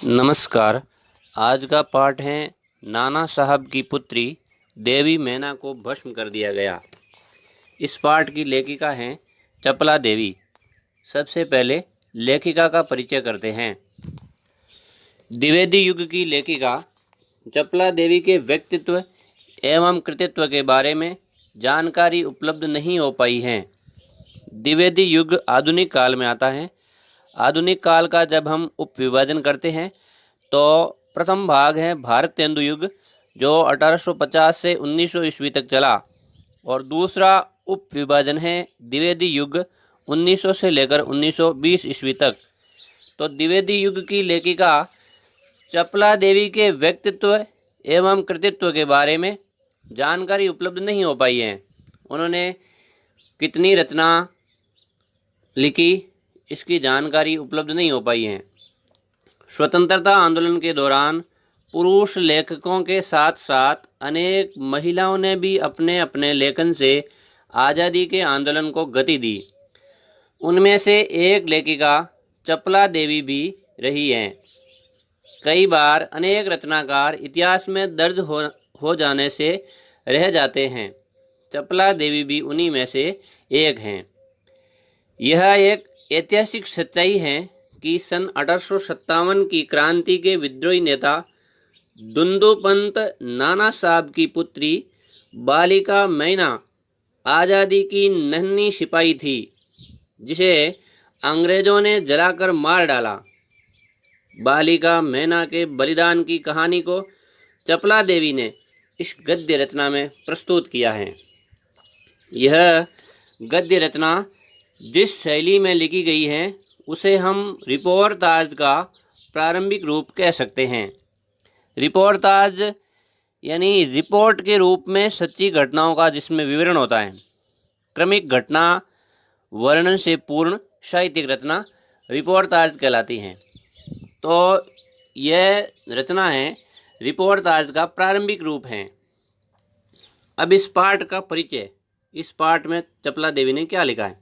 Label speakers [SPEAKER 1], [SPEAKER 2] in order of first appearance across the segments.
[SPEAKER 1] नमस्कार। आज का पाठ है नाना साहब की पुत्री देवी मैना को भस्म कर दिया गया। इस पाठ की लेखिका हैं चपला देवी। सबसे पहले लेखिका का परिचय करते हैं। द्विवेदी युग की लेखिका चपला देवी के व्यक्तित्व एवं कृतित्व के बारे में जानकारी उपलब्ध नहीं हो पाई है। द्विवेदी युग आधुनिक काल में आता है। आधुनिक काल का जब हम उपविभाजन करते हैं तो प्रथम भाग है भारत तेंदु युग, जो 1850 से 1900 ईस्वी तक चला, और दूसरा उपविभाजन है द्विवेदी युग 1900 से लेकर 1920 ईस्वी तक। तो द्विवेदी युग की लेखिका चपला देवी के व्यक्तित्व एवं कृतित्व के बारे में जानकारी उपलब्ध नहीं हो पाई है। उन्होंने कितनी रचना लिखी, इसकी जानकारी उपलब्ध नहीं हो पाई है। स्वतंत्रता आंदोलन के दौरान पुरुष लेखकों के साथ साथ अनेक महिलाओं ने भी अपने अपने लेखन से आज़ादी के आंदोलन को गति दी। उनमें से एक लेखिका चपला देवी भी रही हैं। कई बार अनेक रचनाकार इतिहास में दर्ज हो जाने से रह जाते हैं। चपला देवी भी उन्हीं में से एक हैं। यह एक ऐतिहासिक सच्चाई है कि सन 1857 की क्रांति के विद्रोही नेता दुंदुपंत नाना साहब की पुत्री बालिका मैना आज़ादी की नन्ही सिपाही थी, जिसे अंग्रेजों ने जलाकर मार डाला। बालिका मैना के बलिदान की कहानी को चपला देवी ने इस गद्य रचना में प्रस्तुत किया है। यह गद्य रचना जिस शैली में लिखी गई है उसे हम रिपोर्टाज का प्रारंभिक रूप कह सकते हैं। रिपोर्टाज यानी रिपोर्ट के रूप में सच्ची घटनाओं का जिसमें विवरण होता है। क्रमिक घटना वर्णन से पूर्ण साहित्यिक रचना रिपोर्टाज कहलाती हैं। तो यह रचना है रिपोर्टाज का प्रारंभिक रूप है। अब इस पाठ का परिचय। इस पाठ में चपला देवी ने क्या लिखा है?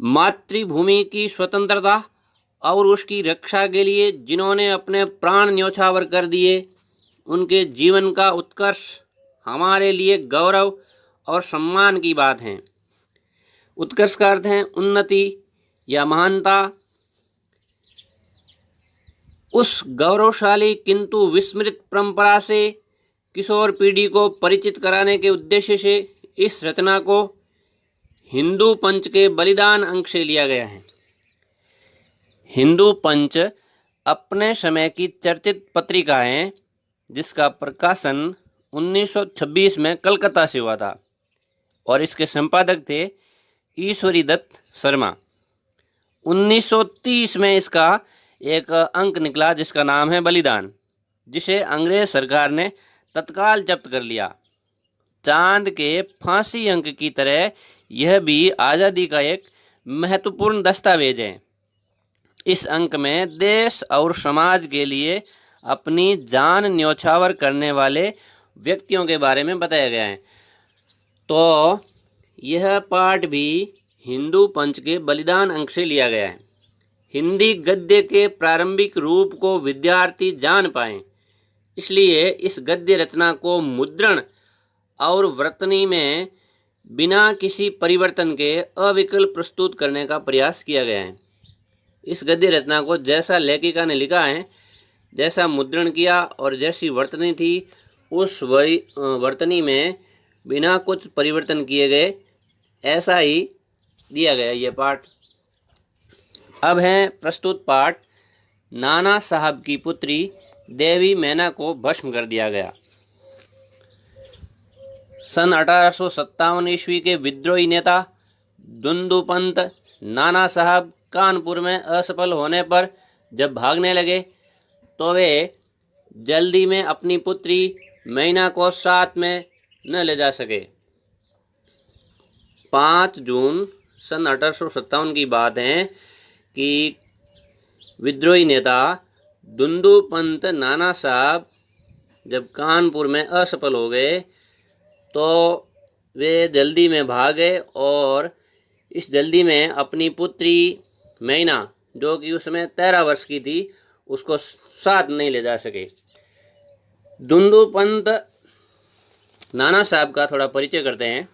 [SPEAKER 1] मातृभूमि की स्वतंत्रता और उसकी रक्षा के लिए जिन्होंने अपने प्राण न्योछावर कर दिए, उनके जीवन का उत्कर्ष हमारे लिए गौरव और सम्मान की बात है। उत्कर्ष का अर्थ है उन्नति या महानता। उस गौरवशाली किंतु विस्मृत परंपरा से किशोर पीढ़ी को परिचित कराने के उद्देश्य से इस रचना को हिंदू पंच के बलिदान अंक से लिया गया है। हिंदू पंच अपने समय की चर्चित पत्रिका है, जिसका प्रकाशन 1926 में कलकत्ता से हुआ था, और इसके संपादक थे ईश्वरी दत्त शर्मा। 1930 में इसका एक अंक निकला जिसका नाम है बलिदान, जिसे अंग्रेज सरकार ने तत्काल जब्त कर लिया। चांद के फांसी अंक की तरह यह भी आज़ादी का एक महत्वपूर्ण दस्तावेज है। इस अंक में देश और समाज के लिए अपनी जान न्योछावर करने वाले व्यक्तियों के बारे में बताया गया है। तो यह पाठ भी हिंदू पंच के बलिदान अंक से लिया गया है। हिंदी गद्य के प्रारंभिक रूप को विद्यार्थी जान पाएं, इसलिए इस गद्य रचना को मुद्रण और वर्तनी में बिना किसी परिवर्तन के अविकल प्रस्तुत करने का प्रयास किया गया है। इस गद्य रचना को जैसा लेखिका ने लिखा है, जैसा मुद्रण किया और जैसी वर्तनी थी, उस वर्तनी में बिना कुछ परिवर्तन किए गए ऐसा ही दिया गया ये पाठ। अब है प्रस्तुत पाठ नाना साहब की पुत्री देवी मैना को भस्म कर दिया गया। सन 1857 ईस्वी के विद्रोही नेता दुंदुपंत नाना साहब कानपुर में असफल होने पर जब भागने लगे तो वे जल्दी में अपनी पुत्री मैना को साथ में न ले जा सके। 5 जून सन 1857 की बात है कि विद्रोही नेता दुंदुपंत नाना साहब जब कानपुर में असफल हो गए तो वे जल्दी में भागे और इस जल्दी में अपनी पुत्री मैना, जो कि उसमें 13 वर्ष की थी, उसको साथ नहीं ले जा सके। दुंदू पंत नाना साहब का थोड़ा परिचय करते हैं।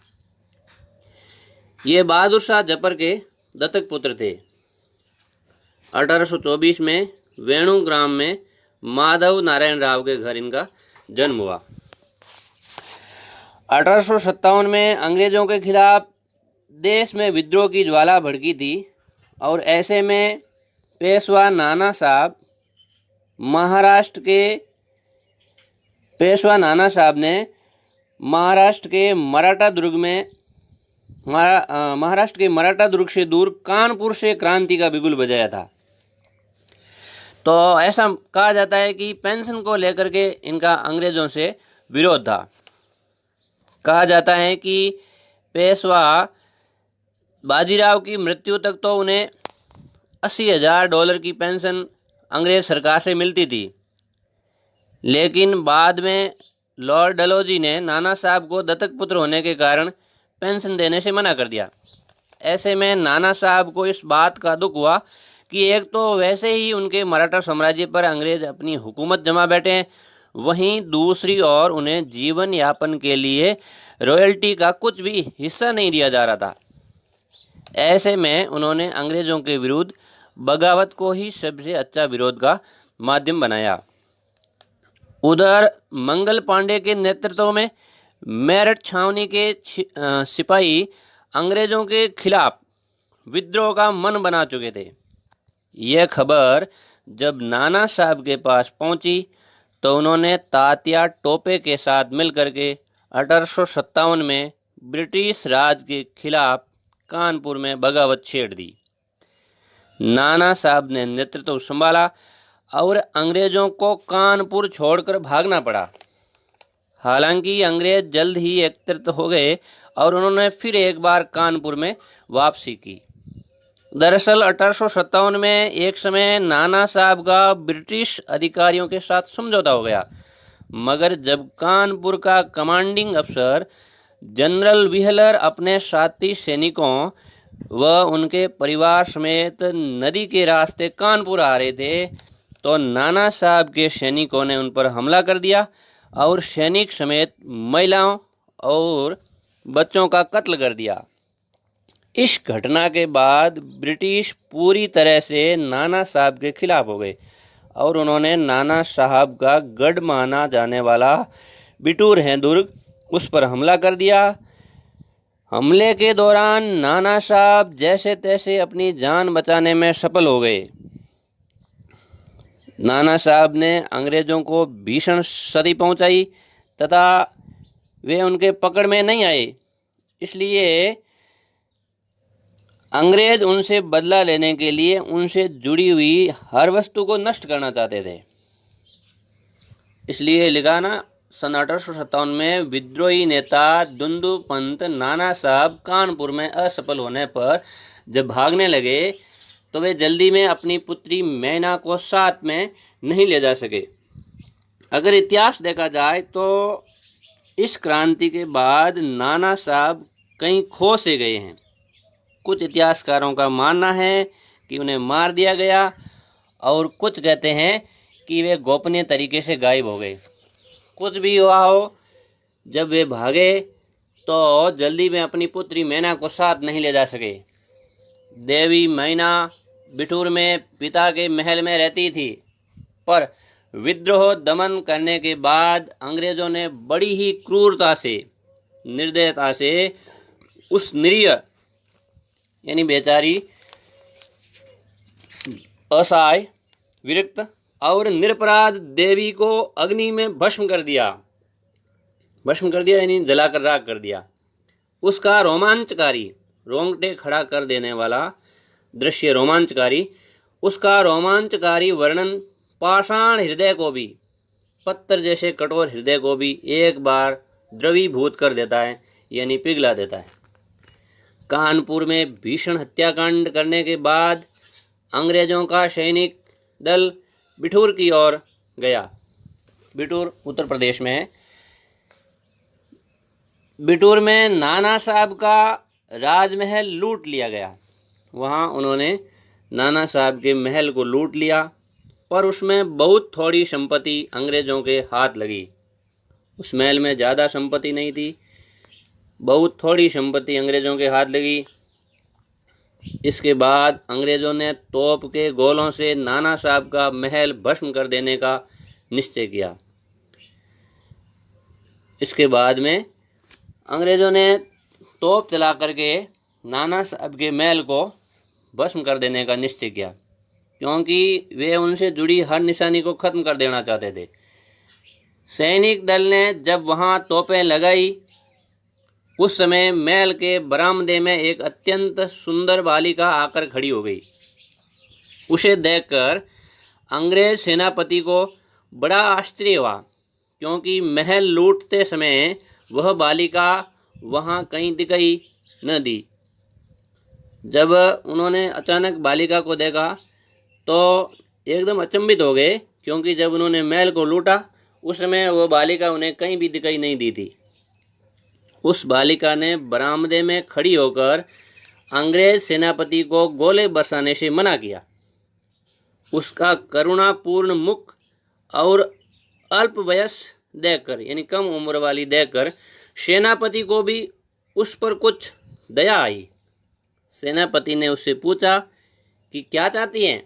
[SPEAKER 1] ये बहादुर शाह जफर के दत्तक पुत्र थे। 1824 में वेणु ग्राम में माधव नारायण राव के घर इनका जन्म हुआ। 1857 में अंग्रेजों के खिलाफ देश में विद्रोह की ज्वाला भड़की थी और ऐसे में पेशवा नाना साहब ने महाराष्ट्र के मराठा दुर्ग से दूर कानपुर से क्रांति का बिगुल बजाया था। तो ऐसा कहा जाता है कि पेंशन को लेकर के इनका अंग्रेजों से विरोध था। कहा जाता है कि पेशवा बाजीराव की मृत्यु तक तो उन्हें $80,000 की पेंशन अंग्रेज सरकार से मिलती थी, लेकिन बाद में लॉर्ड डलहौजी ने नाना साहब को दत्तक पुत्र होने के कारण पेंशन देने से मना कर दिया। ऐसे में नाना साहब को इस बात का दुख हुआ कि एक तो वैसे ही उनके मराठा साम्राज्य पर अंग्रेज अपनी हुकूमत जमा बैठे हैं, वहीं दूसरी ओर उन्हें जीवन यापन के लिए रॉयल्टी का कुछ भी हिस्सा नहीं दिया जा रहा था। ऐसे में उन्होंने अंग्रेजों के विरुद्ध बगावत को ही सबसे अच्छा विरोध का माध्यम बनाया। उधर मंगल पांडे के नेतृत्व में मेरठ छावनी के सिपाही अंग्रेजों के खिलाफ विद्रोह का मन बना चुके थे। यह खबर जब नाना साहब के पास पहुंची तो उन्होंने तात्या टोपे के साथ मिलकर के 1857 में ब्रिटिश राज के खिलाफ कानपुर में बगावत छेड़ दी। नाना साहब ने नेतृत्व संभाला और अंग्रेजों को कानपुर छोड़कर भागना पड़ा। हालांकि अंग्रेज जल्द ही एकत्रित हो गए और उन्होंने फिर एक बार कानपुर में वापसी की। दरअसल 1857 में एक समय नाना साहब का ब्रिटिश अधिकारियों के साथ समझौता हो गया, मगर जब कानपुर का कमांडिंग अफसर जनरल व्हीलर अपने साथी सैनिकों व उनके परिवार समेत नदी के रास्ते कानपुर आ रहे थे तो नाना साहब के सैनिकों ने उन पर हमला कर दिया और सैनिक समेत महिलाओं और बच्चों का कत्ल कर दिया। इस घटना के बाद ब्रिटिश पूरी तरह से नाना साहब के खिलाफ हो गए और उन्होंने नाना साहब का गढ़ माना जाने वाला बिटूर है दुर्ग, उस पर हमला कर दिया। हमले के दौरान नाना साहब जैसे तैसे अपनी जान बचाने में सफल हो गए। नाना साहब ने अंग्रेजों को भीषण क्षति पहुंचाई तथा वे उनके पकड़ में नहीं आए, इसलिए अंग्रेज उनसे बदला लेने के लिए उनसे जुड़ी हुई हर वस्तु को नष्ट करना चाहते थे। इसलिए लिखा ना, सन 1857 में विद्रोही नेता दुंदू पंत नाना साहब कानपुर में असफल होने पर जब भागने लगे तो वे जल्दी में अपनी पुत्री मैना को साथ में नहीं ले जा सके। अगर इतिहास देखा जाए तो इस क्रांति के बाद नाना साहब कहीं खो से गए हैं। कुछ इतिहासकारों का मानना है कि उन्हें मार दिया गया और कुछ कहते हैं कि वे गोपनीय तरीके से गायब हो गए। कुछ भी हुआ हो, जब वे भागे तो जल्दी में अपनी पुत्री मैना को साथ नहीं ले जा सके। देवी मैना बिठूर में पिता के महल में रहती थी, पर विद्रोह दमन करने के बाद अंग्रेजों ने बड़ी ही क्रूरता से, निर्दयता से उस निरीह यानी बेचारी, असहाय, विरक्त और निरपराध देवी को अग्नि में भस्म कर दिया यानी जलाकर राख कर दिया। उसका रोमांचकारी, रोंगटे खड़ा कर देने वाला दृश्य उसका रोमांचकारी वर्णन पाषाण हृदय को भी, पत्थर जैसे कठोर हृदय को भी एक बार द्रवीभूत कर देता है यानी पिघला देता है। कानपुर में भीषण हत्याकांड करने के बाद अंग्रेजों का सैनिक दल बिठूर की ओर गया। बिठूर उत्तर प्रदेश में है। बिठूर में नाना साहब का राजमहल लूट लिया गया। वहाँ उन्होंने नाना साहब के महल को लूट लिया पर उसमें बहुत थोड़ी संपत्ति अंग्रेजों के हाथ लगी। उस महल में ज़्यादा संपत्ति नहीं थी, बहुत थोड़ी संपत्ति अंग्रेजों के हाथ लगी। इसके बाद अंग्रेजों ने तोप के गोलों से नाना साहब का महल भस्म कर देने का निश्चय किया। इसके बाद में अंग्रेजों ने तोप चला करके नाना साहब के महल को भस्म कर देने का निश्चय किया, क्योंकि वे उनसे जुड़ी हर निशानी को खत्म कर देना चाहते थे। सैनिक दल ने जब वहां तोपें लगाई, उस समय महल के बरामदे में एक अत्यंत सुंदर बालिका आकर खड़ी हो गई। उसे देखकर अंग्रेज सेनापति को बड़ा आश्चर्य हुआ, क्योंकि महल लूटते समय वह बालिका वहां कहीं दिखाई न दी। जब उन्होंने अचानक बालिका को देखा तो एकदम अचंभित हो गए, क्योंकि जब उन्होंने महल को लूटा उस समय वह बालिका उन्हें कहीं भी दिखाई नहीं दी थी। उस बालिका ने बरामदे में खड़ी होकर अंग्रेज सेनापति को गोले बरसाने से मना किया। उसका करुणापूर्ण मुख और अल्प वयस देखकर, यानी कम उम्र वाली देखकर, सेनापति को भी उस पर कुछ दया आई। सेनापति ने उससे पूछा कि क्या चाहती हैं?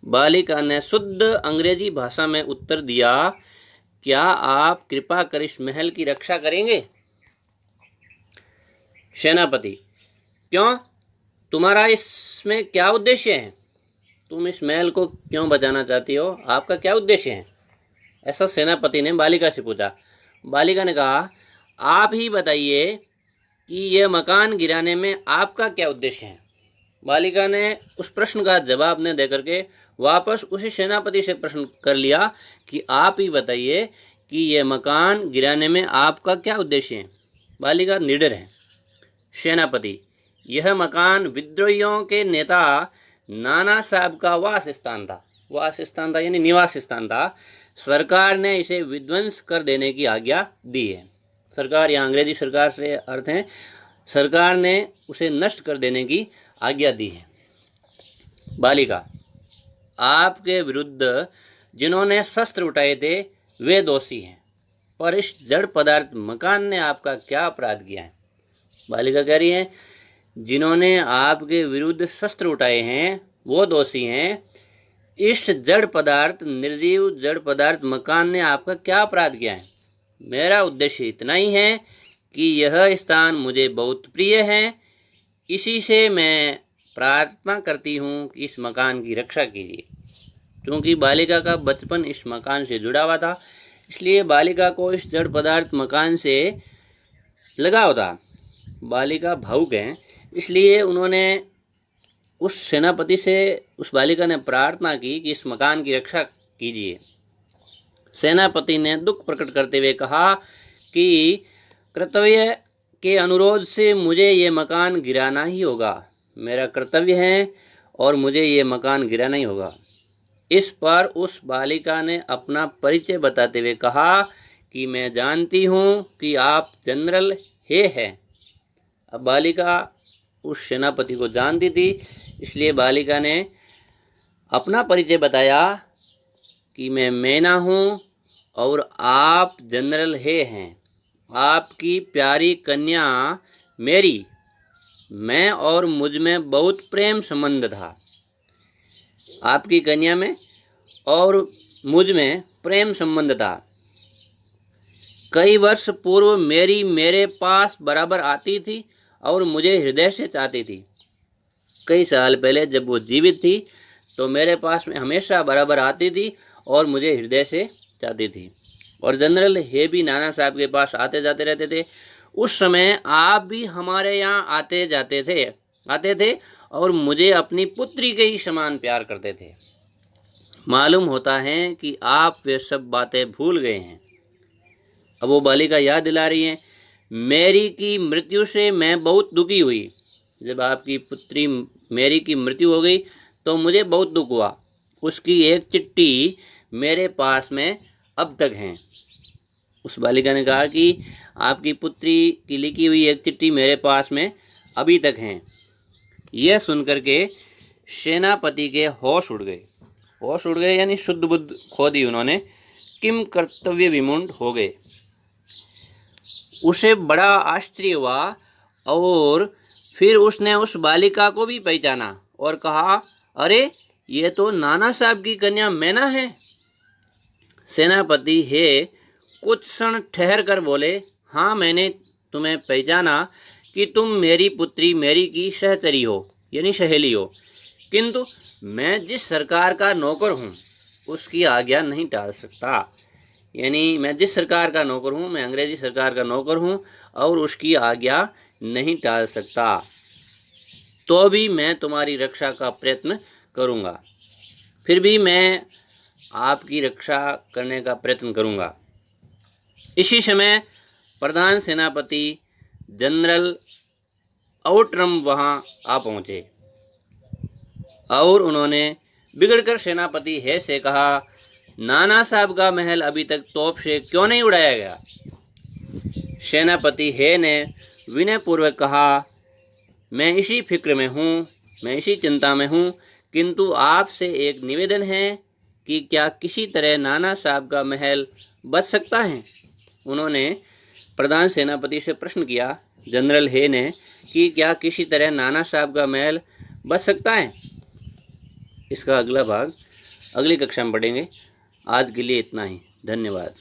[SPEAKER 1] बालिका ने शुद्ध अंग्रेजी भाषा में उत्तर दिया, क्या आप कृपा कर इस महल की रक्षा करेंगे? सेनापति, क्यों? तुम्हारा इसमें क्या उद्देश्य है? तुम इस महल को क्यों बचाना चाहती हो? आपका क्या उद्देश्य है? ऐसा सेनापति ने बालिका से पूछा। बालिका ने कहा, आप ही बताइए कि यह मकान गिराने में आपका क्या उद्देश्य है? बालिका ने उस प्रश्न का जवाब न देकर के वापस उसी सेनापति से प्रश्न कर लिया कि आप ही बताइए कि यह मकान गिराने में आपका क्या उद्देश्य है? बालिका निडर है। सेनापति, यह मकान विद्रोहियों के नेता नाना साहब का वास स्थान था यानी निवास स्थान था। सरकार ने इसे विध्वंस कर देने की आज्ञा दी है। सरकार, यहाँ अंग्रेजी सरकार से अर्थ है, सरकार ने उसे नष्ट कर देने की आज्ञा दी है। बालिका, आपके विरुद्ध जिन्होंने शस्त्र उठाए थे वे दोषी हैं, पर इस जड़ पदार्थ मकान ने आपका क्या अपराध किया है? बालिका कह रही है, जिन्होंने आपके विरुद्ध शस्त्र उठाए हैं वो दोषी हैं, इस जड़ पदार्थ, निर्जीव जड़ पदार्थ मकान ने आपका क्या अपराध किया है? मेरा उद्देश्य इतना ही है कि यह स्थान मुझे बहुत प्रिय है, इसी से मैं प्रार्थना करती हूँ कि इस मकान की रक्षा कीजिए। क्योंकि बालिका का बचपन इस मकान से जुड़ा हुआ था, इसलिए बालिका को इस जड़ पदार्थ मकान से लगाव था। बालिका भावुक है, इसलिए उन्होंने उस सेनापति से, उस बालिका ने प्रार्थना की कि इस मकान की रक्षा कीजिए। सेनापति ने दुख प्रकट करते हुए कहा कि कर्तव्य के अनुरोध से मुझे ये मकान गिराना ही होगा। मेरा कर्तव्य है और मुझे ये मकान गिराना ही होगा। इस पर उस बालिका ने अपना परिचय बताते हुए कहा कि मैं जानती हूँ कि आप जनरल हे हैं। अब बालिका उस सेनापति को जानती थी, इसलिए बालिका ने अपना परिचय बताया कि मैं मैना हूँ और आप जनरल हे हैं। आपकी प्यारी कन्या मेरी, मैं और मुझ में बहुत प्रेम संबंध था। आपकी कन्या में और मुझ में प्रेम संबंध था। कई वर्ष पूर्व मेरी मेरे पास बराबर आती थी और मुझे हृदय से चाहती थी। कई साल पहले जब वो जीवित थी तो मेरे पास में हमेशा बराबर आती थी और मुझे हृदय से चाहती थी। और जनरल हे भी नाना साहब के पास आते जाते रहते थे। उस समय आप भी हमारे यहाँ आते थे और मुझे अपनी पुत्री के ही समान प्यार करते थे। मालूम होता है कि आप वे सब बातें भूल गए हैं। अब वो बालिका याद दिला रही है, मेरी की मृत्यु से मैं बहुत दुखी हुई। जब आपकी पुत्री मेरी की मृत्यु हो गई तो मुझे बहुत दुख हुआ। उसकी एक चिट्ठी मेरे पास में अब तक है। उस बालिका ने कहा कि आपकी पुत्री की लिखी हुई एक चिट्ठी मेरे पास में अभी तक है। यह सुनकर के सेनापति के होश उड़ गए होश उड़ गए, यानी शुद्ध बुद्ध खो दी उन्होंने। किम कर्तव्य विमूढ़ हो गए। उसे बड़ा आश्चर्य हुआ और फिर उसने उस बालिका को भी पहचाना और कहा, अरे ये तो नाना साहब की कन्या मैना है। सेनापति हे कुछ क्षण ठहर कर बोले, हाँ मैंने तुम्हें पहचाना कि तुम मेरी पुत्री मेरी की सहचरी हो, यानी सहेली हो, किंतु मैं जिस सरकार का नौकर हूँ उसकी आज्ञा नहीं टाल सकता। यानी मैं जिस सरकार का नौकर हूँ, मैं अंग्रेजी सरकार का नौकर हूँ और उसकी आज्ञा नहीं टाल सकता, तो भी मैं तुम्हारी रक्षा का प्रयत्न करूँगा। फिर भी मैं आपकी रक्षा करने का प्रयत्न करूँगा। इसी समय प्रधान सेनापति जनरल आउट्रम वहाँ आ पहुँचे और उन्होंने बिगड़कर सेनापति हे से कहा, नाना साहब का महल अभी तक तोप से क्यों नहीं उड़ाया गया। सेनापति हे ने विनयपूर्वक कहा, मैं इसी फिक्र में हूँ, मैं इसी चिंता में हूँ, किंतु आपसे एक निवेदन है कि क्या किसी तरह नाना साहब का महल बच सकता है। उन्होंने प्रधान सेनापति से प्रश्न किया, जनरल हे ने, कि क्या किसी तरह नाना साहब का महल बच सकता है। इसका अगला भाग अगली कक्षा में पढ़ेंगे। आज के लिए इतना ही, धन्यवाद।